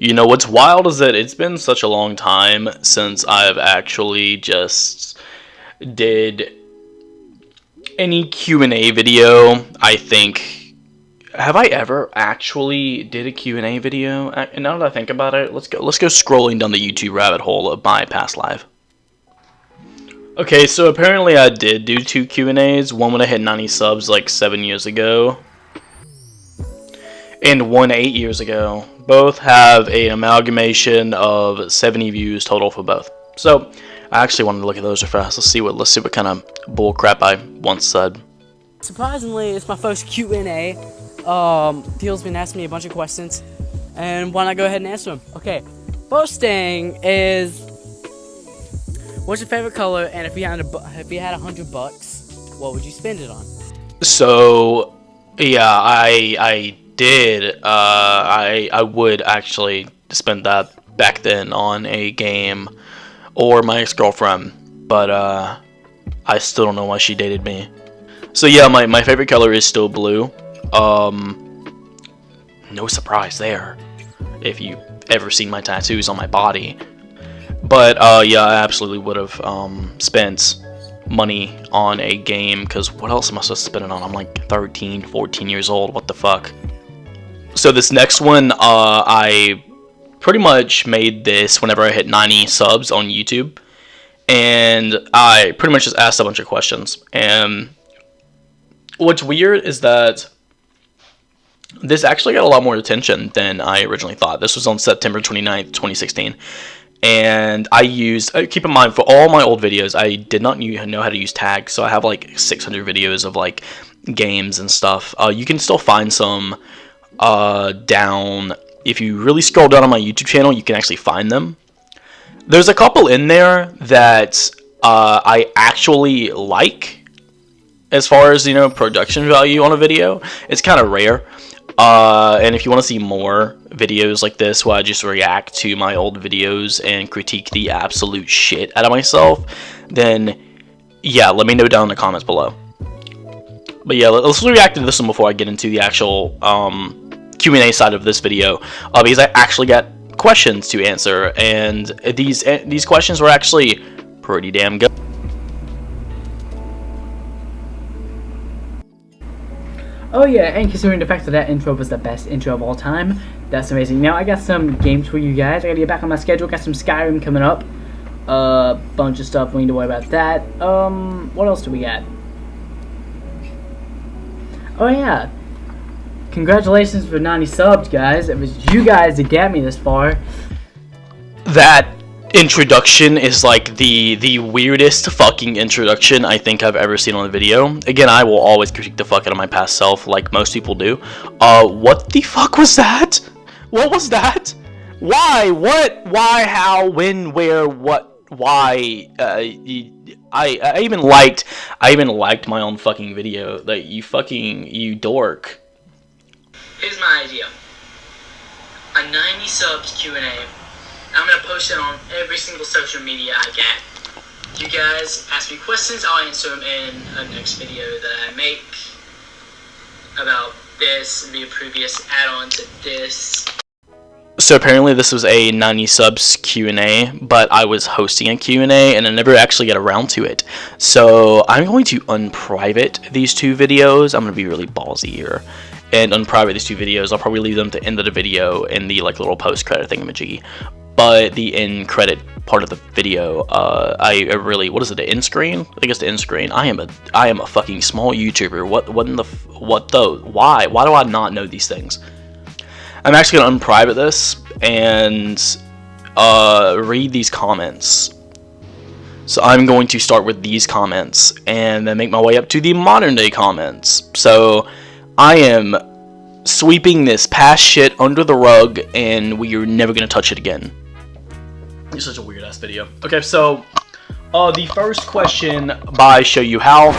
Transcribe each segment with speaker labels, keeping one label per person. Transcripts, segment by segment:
Speaker 1: You know, what's wild is that it's been such a long time since I've actually just did any Q&A video. I think, have I ever actually did a Q&A video? And now that I think about it, let's go scrolling down the YouTube rabbit hole of my past life. Okay, so apparently I did do 2 Q&As, one when I hit 90 subs like 7 years ago, and one 8 years ago. Both have an amalgamation of 70 views total for both. So I actually wanted to look at those fast. Let's see what kind of bull crap I once said.
Speaker 2: Surprisingly, it's my first Q&A. Theo's been asking me a bunch of questions, and why not go ahead and answer them? Okay, first thing is, what's your favorite color? And if you had $100, what would you spend it on?
Speaker 1: So yeah, I did. I would actually spend that back then on a game or my ex-girlfriend, but I still don't know why she dated me. So yeah, my favorite color is still blue. No surprise there, if you ever seen my tattoos on my body. But yeah, I absolutely would have spent money on a game, because what else am I supposed to spend it on? I'm like 13, 14 years old. What the fuck? So this next one, I pretty much made this whenever I hit 90 subs on YouTube, and I pretty much just asked a bunch of questions. And what's weird is that this actually got a lot more attention than I originally thought. This was on September 29th, 2016. And I used, keep in mind, for all my old videos, I did not know how to use tags. So I have like 600 videos of like games and stuff. You can still find some down. If you really scroll down on my YouTube channel, you can actually find them. There's a couple in there that I actually like, as far as, you know, production value on a video. It's kind of rare. And if you want to see more videos like this where I just react to my old videos and critique the absolute shit out of myself, then yeah, let me know down in the comments below. But yeah, let's react to this one before I get into the actual Q&A side of this video, because I actually got questions to answer, and these questions were actually pretty damn good.
Speaker 3: Oh yeah, and considering the fact that that intro was the best intro of all time, that's amazing. Now I got some games for you guys. I gotta get back on my schedule. Got some Skyrim coming up. Bunch of stuff. We need to worry about that. What else do we got? Oh yeah. Congratulations for 90 subs, guys. It was you guys that got me this far.
Speaker 1: That introduction is like the weirdest fucking introduction I think I've ever seen on a video. Again, I will always critique the fuck out of my past self, like most people do. What the fuck was that? What was that? Why? What? Why? How? When? Where? What? Why? I even liked my own fucking video. Like, you dork.
Speaker 4: Here's my idea. A 90 subs Q&A. I'm going to post it on every single social media I get. You guys ask me questions, I'll answer them in a next video that I make about this, be a previous add-on to this.
Speaker 1: So apparently this was a 90 subs Q&A, but I was hosting a Q&A and I never actually got around to it. So I'm going to unprivate these 2 videos. I'm going to be really ballsy here and unprivate these 2 videos. I'll probably leave them to the end of the video in the like little post-credit thingamajiggy. But the end credit part of the video, I really, what is it, the end screen? I think it's the end screen. I am a fucking small YouTuber. Why do I not know these things? I'm actually gonna unprivate this and read these comments. So I'm going to start with these comments and then make my way up to the modern day comments. So I am sweeping this past shit under the rug, and we are never gonna touch it again. It's such a weird ass video. Okay, so the first question by Show You How,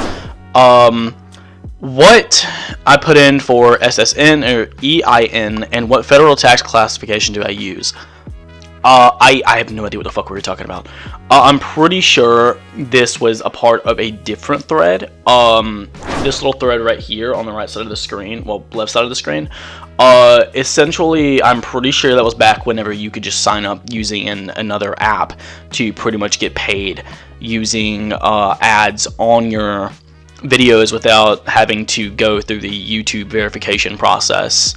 Speaker 1: what I put in for SSN or EIN, and what federal tax classification do I use? I have no idea what the fuck we were talking about. I'm pretty sure this was a part of a different thread. This little thread right here on the right side of the screen, well, left side of the screen. Essentially, I'm pretty sure that was back whenever you could just sign up using another app to pretty much get paid using ads on your videos without having to go through the YouTube verification process.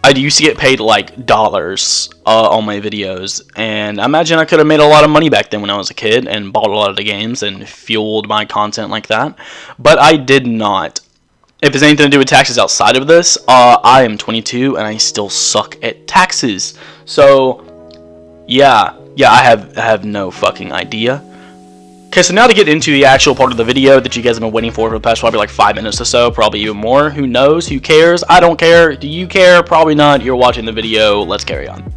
Speaker 1: I used to get paid like dollars on my videos, and I imagine I could have made a lot of money back then when I was a kid and bought a lot of the games and fueled my content like that, but I did not. If it's anything to do with taxes outside of this, I am 22 and I still suck at taxes. So, yeah, I have no fucking idea. Okay, so now to get into the actual part of the video that you guys have been waiting for the past probably like 5 minutes or so, probably even more. Who knows? Who cares? I don't care. Do you care? Probably not. You're watching the video. Let's carry on.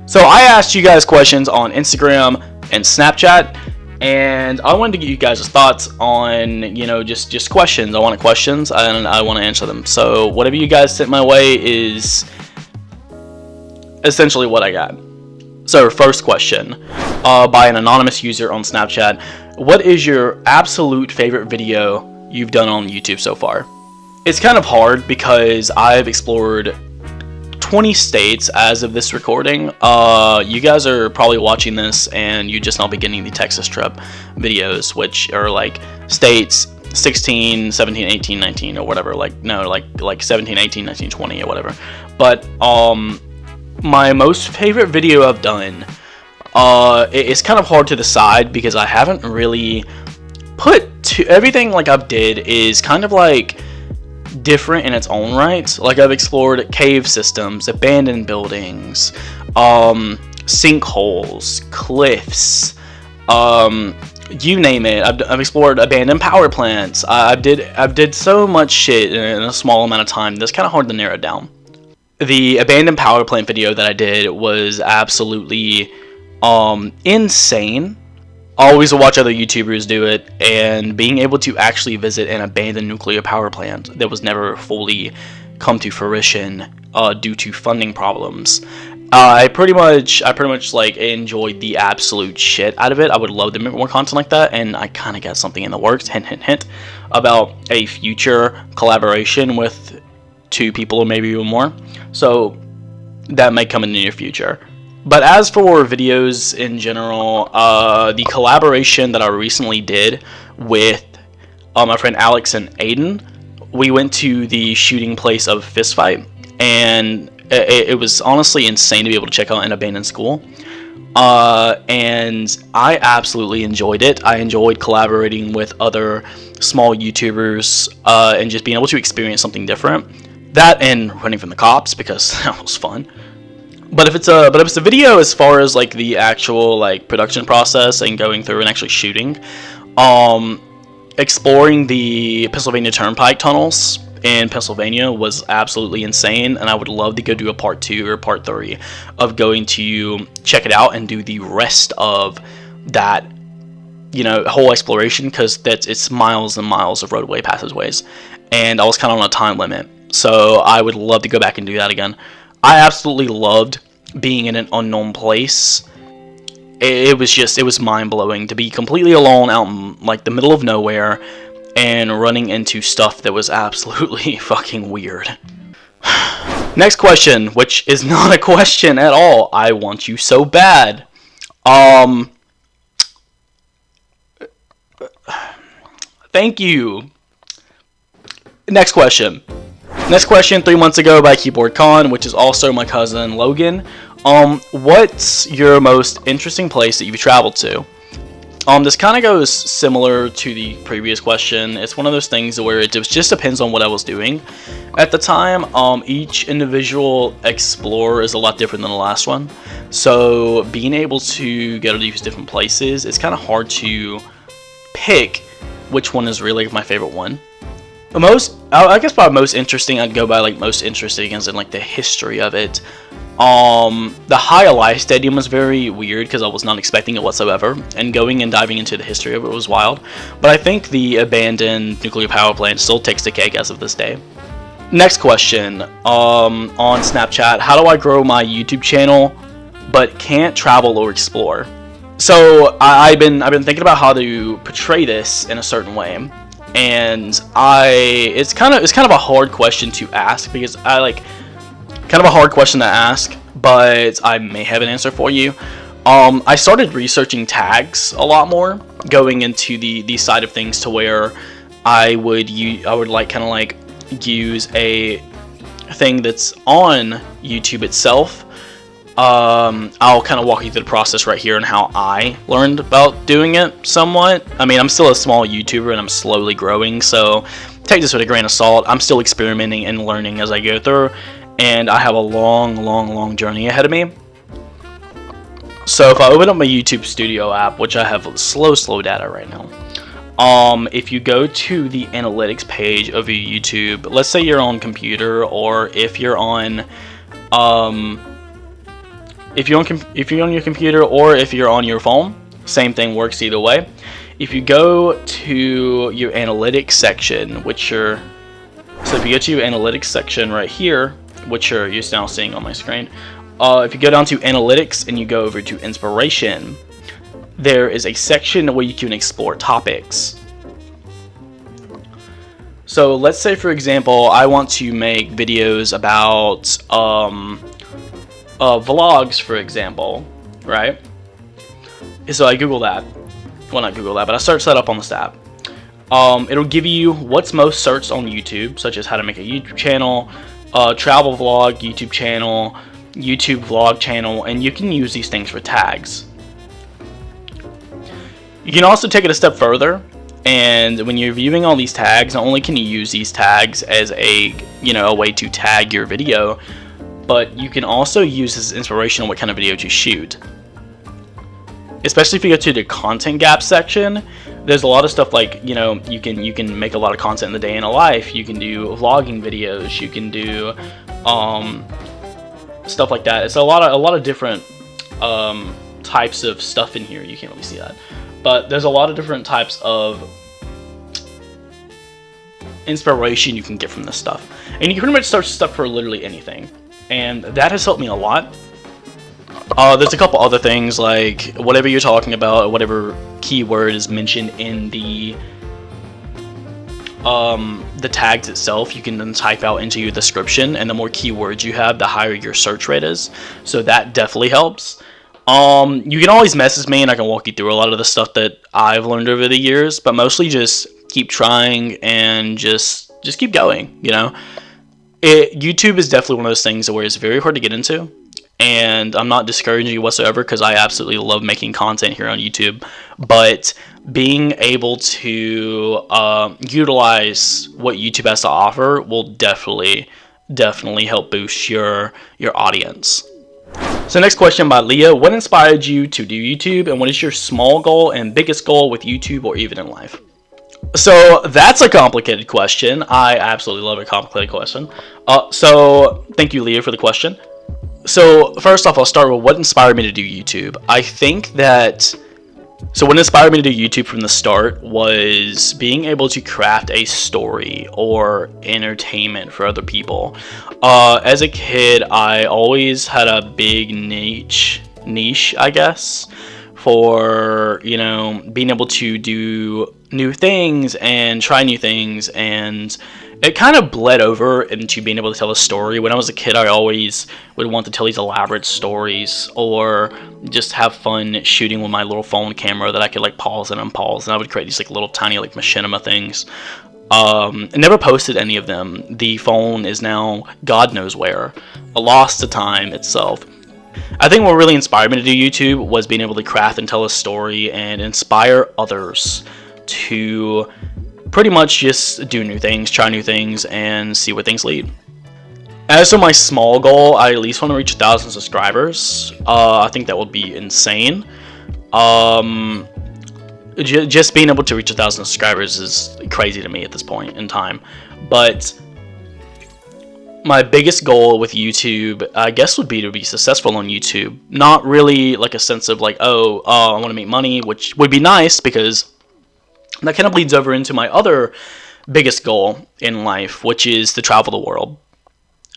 Speaker 1: So I asked you guys questions on Instagram and Snapchat, and I wanted to get you guys' thoughts on, you know, just questions. I wanted questions, and I want to answer them. So whatever you guys sent my way is essentially what I got. So first question, by an anonymous user on Snapchat. What is your absolute favorite video you've done on YouTube so far? It's kind of hard because I've explored 20 states as of this recording. You guys are probably watching this and you just now beginning the Texas trip videos, which are like states 16, 17, 18, 19 or whatever, like 17, 18, 19, 20 or whatever. But my most favorite video I've done, it's kind of hard to decide because I haven't really put to everything like I've did is kind of like different in its own right. Like I've explored cave systems, abandoned buildings, sinkholes, cliffs, you name it. I've explored abandoned power plants. I did so much shit in a small amount of time that's kind of hard to narrow down. The abandoned power plant video that I did was absolutely insane. Always watch other YouTubers do it, and being able to actually visit an abandoned nuclear power plant that was never fully come to fruition due to funding problems. I pretty much like enjoyed the absolute shit out of it. I would love to make more content like that, and I kind of got something in the works, hint hint hint, about a future collaboration with 2 people or maybe even more. So that might come in the near future. But as for videos in general, the collaboration that I recently did with my friend Alex and Aiden, we went to the shooting place of Fistfight, and it was honestly insane to be able to check out an abandoned school. And I absolutely enjoyed it. I enjoyed collaborating with other small YouTubers and just being able to experience something different. That and running from the cops, because that was fun. But if it's a video as far as like the actual like production process and going through and actually shooting, exploring the Pennsylvania Turnpike tunnels in Pennsylvania was absolutely insane, and I would love to go do a part 2 or part 3 of going to check it out and do the rest of that, you know, whole exploration, because it's miles and miles of roadway passageways, and I was kind of on a time limit, so I would love to go back and do that again. I absolutely loved being in an unknown place. It was mind-blowing to be completely alone out in like the middle of nowhere and running into stuff that was absolutely fucking weird. Next question, which is not a question at all. I want you so bad. Thank you. Next question. 3 months ago by Keyboard Con, which is also my cousin Logan. What's your most interesting place that you've traveled to? This kind of goes similar to the previous question. It's one of those things where it just depends on what I was doing at the time. Each individual explorer is a lot different than the last one. So being able to go to these different places, it's kind of hard to pick which one is really my favorite one. I guess by most interesting, I'd go by like most interesting as in like the history of it. The Highlight Stadium was very weird because I was not expecting it whatsoever, and going and diving into the history of it was wild. But I think the abandoned nuclear power plant still takes the cake as of this day. Next question, on Snapchat, how do I grow my YouTube channel but can't travel or explore. So I've been thinking about how to portray this in a certain way, and it's kind of a hard question to ask, because but I may have an answer for you. I started researching tags a lot more, going into the side of things, to where I would use a thing that's on YouTube itself. I'll kind of walk you through the process right here and how I learned about doing it somewhat. I mean, I'm still a small YouTuber and I'm slowly growing, so take this with a grain of salt. I'm still experimenting and learning as I go through, and I have a long journey ahead of me. So if I open up my YouTube Studio app, which I have slow data right now, if you go to the analytics page of your YouTube, let's say you're on computer, or if you're on if you're on your computer, or if you're on your phone, same thing works either way. If you go to your analytics section, if you go to your analytics section right here, which you're now seeing on my screen, if you go down to analytics and you go over to inspiration, there is a section where you can explore topics. So let's say, for example, I want to make videos about vlogs, for example, right? So I Google that. Well, not Google that, but I search that up on this app. It'll give you what's most searched on YouTube, such as how to make a YouTube channel, travel vlog, YouTube channel, YouTube vlog channel, and you can use these things for tags. You can also take it a step further, and when you're viewing all these tags, not only can you use these tags as a way to tag your video, but you can also use this as inspiration on what kind of video to shoot. Especially if you go to the content gap section, there's a lot of stuff like, you can make a lot of content in the day in a life. You can do vlogging videos. You can do stuff like that. It's a lot of different types of stuff in here. You can't really see that, but there's a lot of different types of inspiration you can get from this stuff, and you can pretty much search stuff for literally anything, and that has helped me a lot. There's a couple other things, like whatever you're talking about, whatever keyword is mentioned in the tags itself, you can then type out into your description, and the more keywords you have, the higher your search rate is. So that definitely helps. You can always message me and I can walk you through a lot of the stuff that I've learned over the years, but mostly just keep trying and just keep going. YouTube is definitely one of those things where it's very hard to get into, and I'm not discouraging you whatsoever, because I absolutely love making content here on YouTube, but being able to utilize what YouTube has to offer will definitely help boost your audience. So next question by Leah: what inspired you to do YouTube, and what is your small goal and biggest goal with YouTube or even in life? So that's a complicated question. I absolutely love a complicated question. So thank you, Leah, for the question. So first off, I'll start with what inspired me to do YouTube. I think that what inspired me to do YouTube from the start was being able to craft a story or entertainment for other people. As a kid, I always had a big niche, I guess, for being able to do new things and try new things, and it kind of bled over into being able to tell a story. When I was a kid, I always would want to tell these elaborate stories, or just have fun shooting with my little phone camera that I could pause and unpause, and I would create these little tiny machinima things. I never posted any of them. The phone is now God knows where, lost to time itself. I think what really inspired me to do YouTube was being able to craft and tell a story and inspire others to pretty much just do new things, try new things, and see where things lead. As for my small goal, I at least want to reach 1,000 subscribers. I think that would be insane. Just being able to reach 1,000 subscribers is crazy to me at this point in time. But my biggest goal with YouTube, I guess, would be to be successful on YouTube. Not really a sense of I want to make money, which would be nice, because that kind of bleeds over into my other biggest goal in life, which is to travel the world.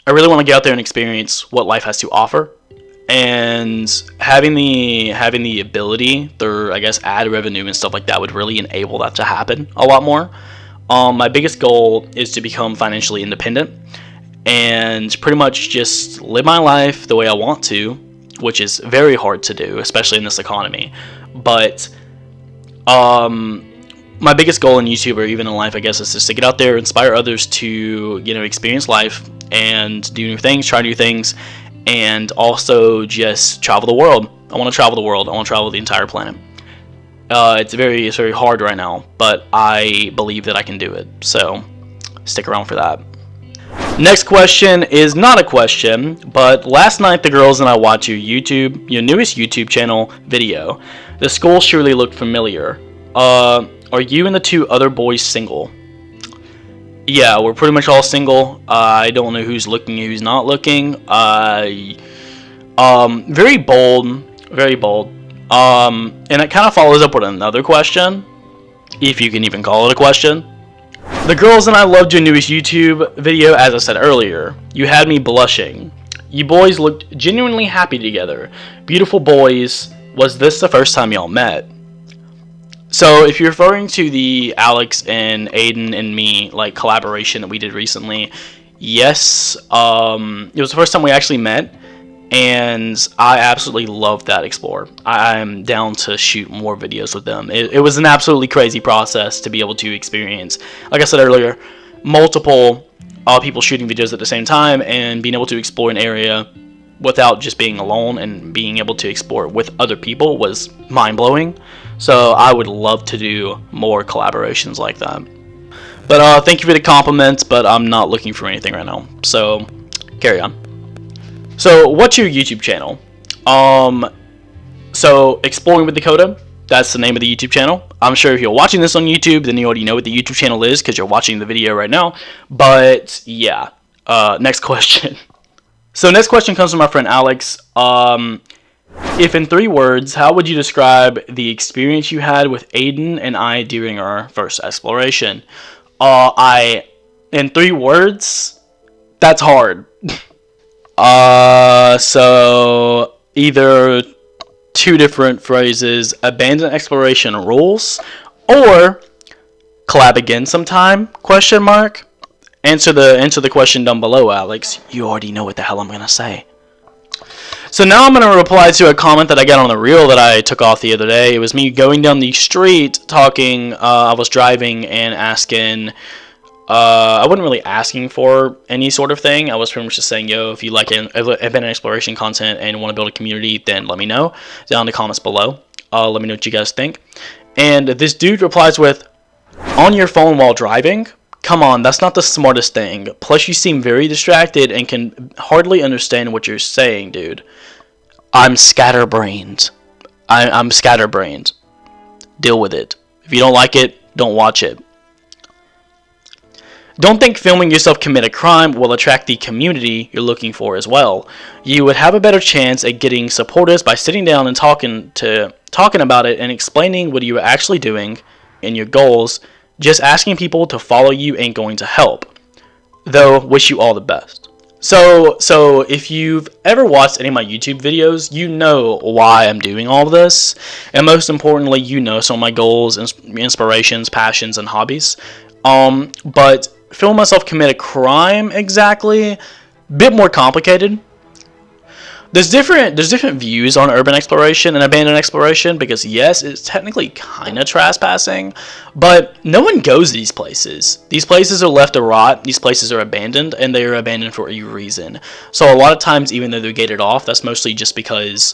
Speaker 1: I really want to get out there and experience what life has to offer, and having the ability through, I guess, ad revenue and stuff like that would really enable that to happen a lot more. My biggest goal is to become financially independent and pretty much just live my life the way I want to, which is very hard to do, especially in this economy. But my biggest goal in YouTube, or even in life, I guess, is just to get out there, inspire others to, you know, experience life and do new things, try new things, and also just travel the world. I want to travel the world. I want to travel the entire planet. It's very hard right now, but I believe that I can do it. So stick around for that. Next question is not a question, but last night the girls and I watched your newest YouTube channel video. The school surely looked familiar. Are you and the two other boys single? Yeah, we're pretty much all single. I don't know who's looking and who's not looking. Very bold, very bold. And it kind of follows up with another question, if you can even call it a question. The girls and I loved your newest YouTube video, as I said earlier. You had me blushing. You boys looked genuinely happy together. Beautiful boys. Was this the first time y'all met? So if you're referring to the Alex and Aiden and me like collaboration that we did recently, yes, it was the first time we actually met, and I absolutely loved that explore. I'm down to shoot more videos with them. It was an absolutely crazy process to be able to experience, like I said earlier, multiple people shooting videos at the same time and being able to explore an area without just being alone and being able to explore with other people was mind-blowing. So I would love to do more collaborations like that. But thank you for the compliments, but I'm not looking for anything right now. So carry on. So what's your YouTube channel? So Exploring with Dakota, that's the name of the YouTube channel. I'm sure if you're watching this on YouTube, then you already know what the YouTube channel is because you're watching the video right now. But yeah, next question. So next question comes from my friend Alex. If in 3 words, how would you describe the experience you had with Aiden and I during our first exploration? In 3 words, that's hard. So either 2 different phrases: abandon exploration rules, or collab again sometime? Question mark. Answer the question down below, Alex. You already know what the hell I'm gonna say. So now I'm going to reply to a comment that I got on the reel that I took off the other day. It was me going down the street talking. I was driving and asking. I wasn't really asking for any sort of thing. I was pretty much just saying, yo, if you like abandoned exploration content and want to build a community, then let me know down in the comments below. Let me know what you guys think. And this dude replies with, on your phone while driving? Come on, that's not the smartest thing. Plus, you seem very distracted and can hardly understand what you're saying, dude. I'm scatterbrained. I'm scatterbrained. Deal with it. If you don't like it, don't watch it. Don't think filming yourself commit a crime will attract the community you're looking for as well. You would have a better chance at getting supporters by sitting down and talking about it and explaining what you are actually doing and your goals. Just asking people to follow you ain't going to help. Though, wish you all the best. So if you've ever watched any of my YouTube videos, you know why I'm doing all of this. And most importantly, you know some of my goals, inspirations, passions, and hobbies. But film myself commit a crime exactly, bit more complicated. There's different views on urban exploration and abandoned exploration, because yes, it's technically kind of trespassing, but no one goes to these places. These places are left to rot. These places are abandoned, and they are abandoned for a reason. So a lot of times, even though they're gated off, that's mostly just because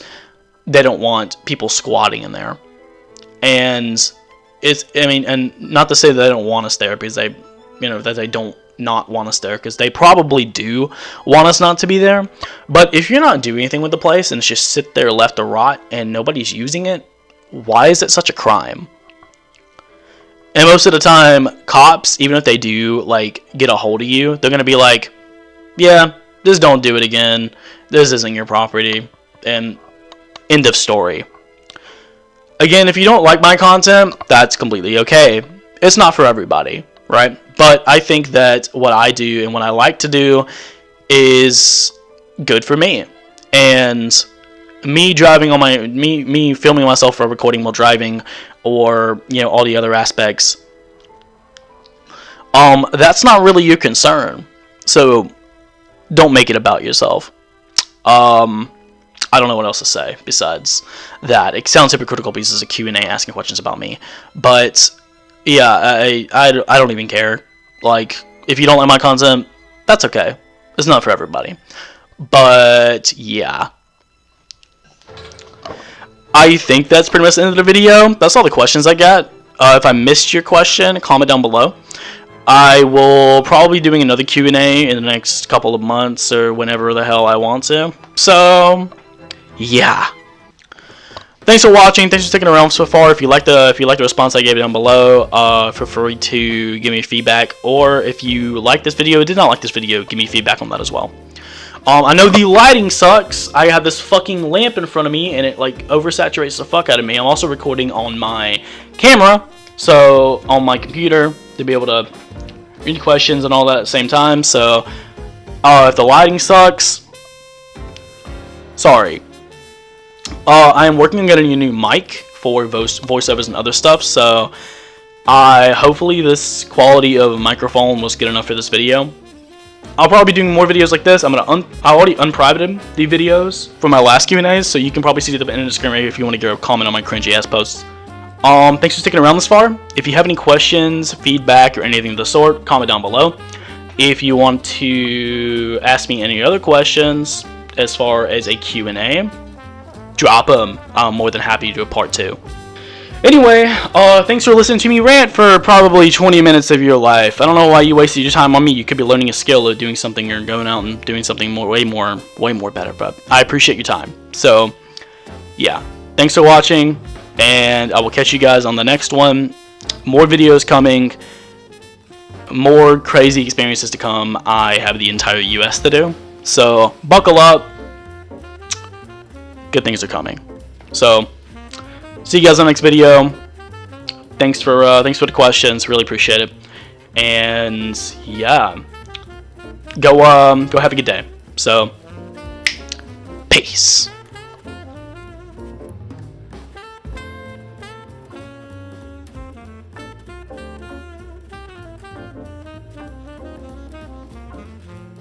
Speaker 1: they don't want people squatting in there. And and not to say that they don't want us there, because that they don't not want us there, because they probably do want us not to be there. But if you're not doing anything with the place and it's just sit there left to rot and nobody's using it, why is it such a crime? And most of the time, cops, even if they do like get a hold of you, they're gonna be like, yeah, just don't do it again, this isn't your property, and end of story. Again, if you don't like my content, that's completely okay. It's not for everybody, right? But I think that what I do and what I like to do is good for me. And me driving on me filming myself for recording while driving, or all the other aspects, that's not really your concern. So don't make it about yourself. I don't know what else to say besides that. It sounds hypocritical because it's a Q&A asking questions about me, but yeah, I don't even care. Like, if you don't like my content, that's okay. It's not for everybody. But yeah, I think that's pretty much the end of the video. That's all the questions I got. If I missed your question, comment down below. I will probably be doing another Q&A in the next couple of months or whenever the hell I want to. So yeah, thanks for watching. Thanks for sticking around so far. If you like the response I gave down below, feel free to give me feedback. Or if you like this video or did not like this video, give me feedback on that as well. I know the lighting sucks. I have this fucking lamp in front of me and it like oversaturates the fuck out of me. I'm also recording on my camera, so on my computer, to be able to read questions and all that at the same time. So if the lighting sucks, sorry. I am working on getting a new mic for voiceovers and other stuff, so hopefully this quality of microphone was good enough for this video. I'll probably be doing more videos like this. I already unprivated the videos from my last Q&As, so you can probably see the end of the screen right here if you want to get a comment on my cringy ass posts. Thanks for sticking around this far. If you have any questions, feedback, or anything of the sort, comment down below. If you want to ask me any other questions as far as a Q&A, drop them. I'm more than happy to do a part 2. Anyway, thanks for listening to me rant for probably 20 minutes of your life. I don't know why you wasted your time on me. You could be learning a skill or doing something or going out and doing something way more better, but I appreciate your time. So yeah, thanks for watching, and I will catch you guys on the next one. More videos coming, more crazy experiences to come. I have the entire US to do, so buckle up. Good things are coming. So see you guys on the next video. Thanks for the questions. Really appreciate it. And yeah, go have a good day. So peace.